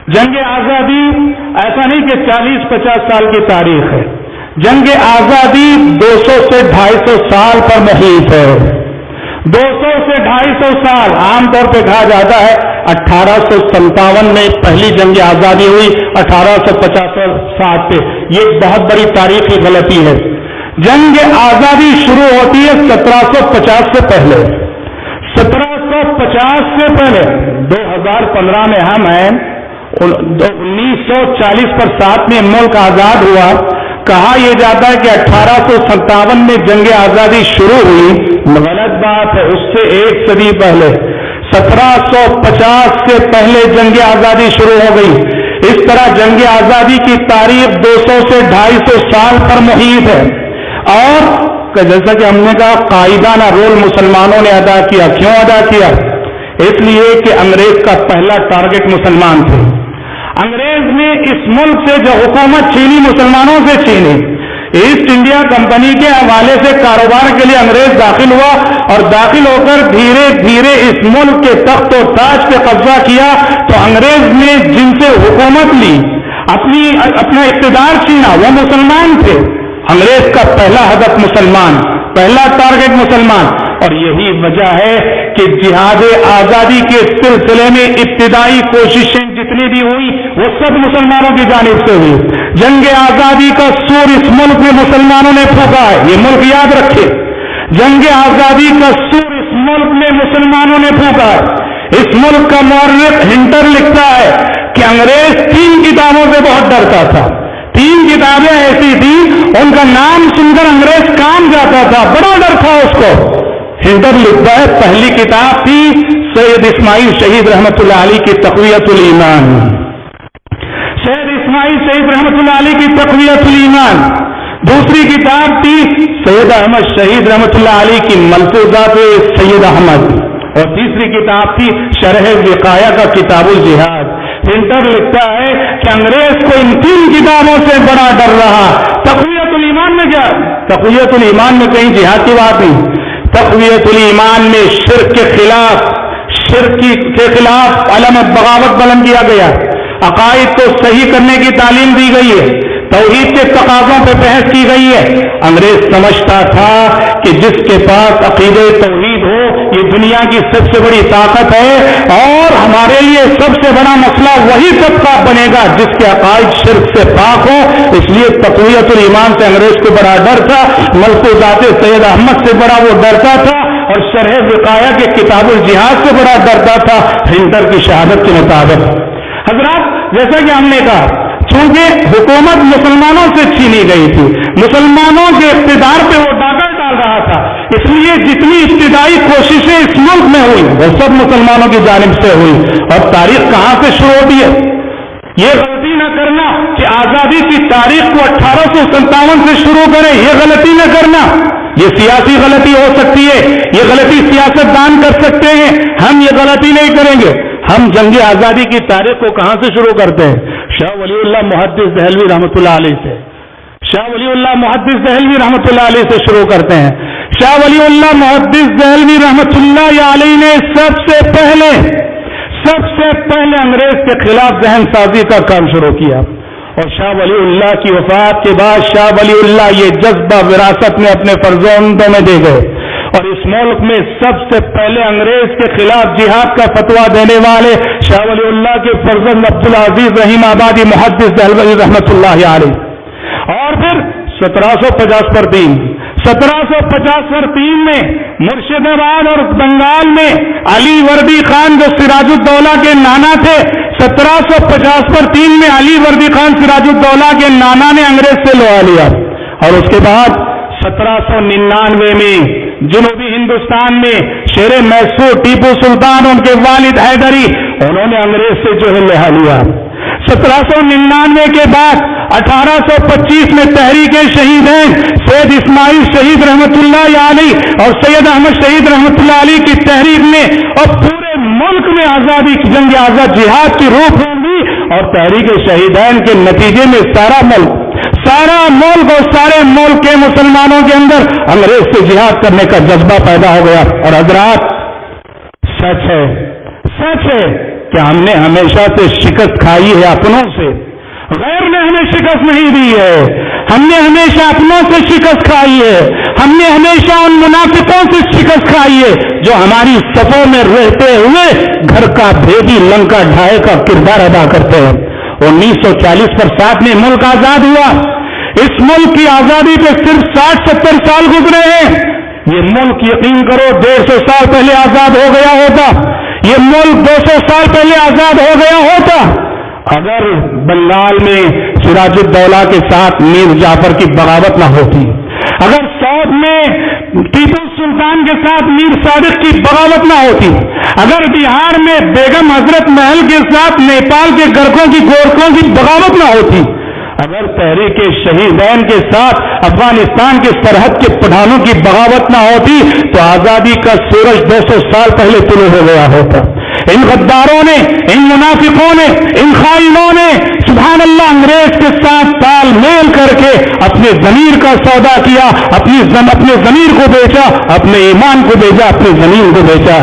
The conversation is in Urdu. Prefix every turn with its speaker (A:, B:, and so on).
A: جنگ آزادی ایسا نہیں کہ 40-50 سال کی تاریخ ہے، جنگ آزادی 200 سے 250 سال پر محیط ہے۔ 200 سے 250 سال، عام طور پہ کہا جاتا ہے 1857 میں پہلی جنگ آزادی ہوئی، 1850 پہ، یہ بہت بڑی تاریخی غلطی ہے۔ جنگ آزادی شروع ہوتی ہے 1750 سے پہلے۔ 1750 سے پہلے 2015 میں ہم ہیں، 1940 پر 7 میں ملک آزاد ہوا۔ کہا یہ جاتا ہے کہ 1857 میں جنگ آزادی شروع ہوئی، غلط بات ہے، اس سے 1 صدی پہلے 1750 سے پہلے جنگ آزادی شروع ہو گئی۔ اس طرح جنگ آزادی کی تاریخ 200 سے 250 سال پر محیط ہے، اور جیسا کہ ہم نے کہا قائدانہ رول مسلمانوں نے ادا کیا۔ کیوں ادا کیا؟ اس لیے کہ انگریز کا پہلا ٹارگٹ مسلمان تھے۔ انگریز نے اس ملک سے جو حکومت چھینی، مسلمانوں سے چھینی۔ ایسٹ انڈیا کمپنی کے حوالے سے کاروبار کے لیے انگریز داخل ہوا، اور داخل ہو کر دھیرے دھیرے اس ملک کے تخت و تاج پہ قبضہ کیا۔ تو انگریز نے جن سے حکومت لی، اپنا اقتدار چھینا، وہ مسلمان تھے۔ انگریز کا پہلا ہدف مسلمان، پہلا ٹارگٹ مسلمان، اور یہی وجہ ہے کہ جہاد آزادی کے سلسلے میں ابتدائی کوششیں جتنی بھی ہوئی وہ سب مسلمانوں کی جانب سے ہوئی۔ جنگ آزادی کا سور اس ملک میں مسلمانوں نے پھونکا ہے، یہ ملک یاد رکھے۔ جنگ آزادی کا سور اس ملک میں مسلمانوں نے پھونکا ہے۔ اس ملک کا مورخ ہنٹر لکھتا ہے کہ انگریز 3 کتابوں سے بہت ڈرتا تھا۔ 3 کتابیں ایسی تھیں ان کا نام سن کر انگریز کام جاتا تھا، بڑا ڈر تھا اس کو۔ ہنٹر لکھتا ہے پہلی کتاب تھی سید اسماعیل شہید رحمت اللہ علیہ کی تقویت الایمان، سید اسماعیل شہید رحمت اللہ علیہ کی تقویت الایمان۔ دوسری کتاب تھی سید احمد شہید رحمت اللہ علیہ کی ملفوظات سید احمد، اور تیسری کتاب تھی شرح وقایہ کا کتاب الجہاد۔ ہنٹر لکھتا ہے کہ انگریز کو ان 3 کتابوں سے بڑا ڈر رہا۔ تقویت الایمان میں کیا؟ تقویت الایمان میں کہیں جہاد کی بات نہیں، تقویت الایمان میں شرک کے خلاف علم بغاوت بلند کیا گیا، عقائد کو صحیح کرنے کی تعلیم دی گئی ہے، توحید کے تقاضوں پہ بحث کی گئی ہے۔ انگریز سمجھتا تھا کہ جس کے پاس عقیدہ توحید ہو یہ دنیا کی سب سے بڑی طاقت ہے، اور ہمارے لیے سب سے بڑا مسئلہ وہی طبقہ بنے گا جس کے عقائد شرک سے پاک ہو۔ اس لیے تقویت الایمان سے انگریز کو بڑا ڈر تھا، ملفوظات سید احمد سے بڑا وہ ڈرتا تھا، اور شرح وقایہ کے کتاب الجہاد سے بڑا ڈرتا تھا، ہنٹر کی شہادت کے مطابق۔ حضرات، جیسا کہ ہم نے کہا، چونکہ حکومت مسلمانوں سے چھینی گئی تھی، مسلمانوں کے اقتدار پہ وہ ڈاکہ ڈال رہا تھا، اس لیے جتنی ابتدائی کوششیں اس ملک میں ہوئی وہ سب مسلمانوں کی جانب سے ہوئی۔ اور تاریخ کہاں سے شروع ہوتی ہے؟ یہ غلطی نہ کرنا کہ آزادی کی تاریخ کو 1857 سے شروع کریں، یہ غلطی نہ کرنا، یہ سیاسی غلطی ہو سکتی ہے، یہ غلطی سیاست دان کر سکتے ہیں، ہم یہ غلطی نہیں کریں گے۔ ہم جنگ آزادی کی تاریخ کو کہاں سے شروع کرتے ہیں؟ شاہ ولی اللہ محدث دہلوی رحمۃ اللہ علیہ سے، شاہ ولی اللہ محدث دہلوی رحمۃ اللہ علیہ سے شروع کرتے ہیں۔ شاہ ولی اللہ محدث دہلوی رحمۃ اللہ علیہ نے سب سے پہلے انگریز کے خلاف ذہن سازی کا کام شروع کیا، اور شاہ ولی اللہ کی وفات کے بعد شاہ ولی اللہ یہ جذبہ وراثت میں اپنے فرزندوں میں دے گئے، اور اس ملک میں سب سے پہلے انگریز کے خلاف جہاد کا فتویٰ دینے والے شاہ ولی اللہ کے فرزند عبدالعزیز رحیم آبادی محدث دہلوی رحمۃ اللہ علیہ۔ اور پھر 1750 پر 3 میں مرشد آباد اور بنگال میں علی وردی خان جو سراج الدولہ کے نانا تھے، 1750 پر 3 میں علی وردی خان سراج الدولہ کے نانا نے انگریز سے لوا لیا، اور اس کے بعد 1799 میں جنوبی ہندوستان میں شیر میسور ٹیپو سلطان ان کے والد حیدری، انہوں نے انگریز سے جو ہے لہا لیا۔ 1799 کے بعد 1825 میں تحریک شہیدین سید اسماعیل شہید رحمت اللہ علیہ اور سید احمد شہید رحمت اللہ علیہ کی تحریک میں اور پورے ملک میں آزادی کی جنگ آزاد جہاد کی روح پھونکی، اور تحریک شہیدین کے نتیجے میں سارا ملک اور سارے ملک کے مسلمانوں کے اندر انگریز سے جہاد کرنے کا جذبہ پیدا ہو گیا۔ اور حضرات، سچ ہے کہ ہم نے ہمیشہ سے شکست کھائی ہے اپنوں سے، غیر نے ہمیں شکست نہیں دی ہے، ہم نے ہمیشہ اپنوں سے شکست کھائی ہے، ہم نے ہمیشہ ان منافقوں سے شکست کھائی ہے جو ہماری صفوں میں رہتے ہوئے گھر کا بھیدی لنکا ڈھائے کا کردار ادا کرتے ہیں۔ 1940 پر ساتھ میں ملک آزاد ہوا، اس ملک کی آزادی پہ صرف 60-70 سال گزرے ہیں۔ یہ ملک یقین کرو 150 سال پہلے آزاد ہو گیا ہوتا، یہ ملک 200 سال پہلے آزاد ہو گیا ہوتا اگر بنگال میں سراج الدولہ کے ساتھ میر جعفر کی بغاوت نہ ہوتی، اگر ساؤتھ میں ٹیپو سلطان کے ساتھ میر صادق کی بغاوت نہ ہوتی، اگر بہار میں بیگم حضرت محل کے ساتھ نیپال کے گرکوں کی گورکھوں کی بغاوت نہ ہوتی، اگر تحریک شہیدین کے ساتھ افغانستان کے سرحد کے پٹھانوں کی بغاوت نہ ہوتی تو آزادی کا سورج 200 سال پہلے طلوع ہو گیا ہوتا۔ ان غداروں نے، ان منافقوں نے، ان خائنوں نے سبحان اللہ انگریز کے ساتھ تال میل کر کے اپنے ضمیر کا سودا کیا، اپنے ضمیر کو بیچا، اپنے ایمان کو بیچا، اپنی زمین کو بیچا۔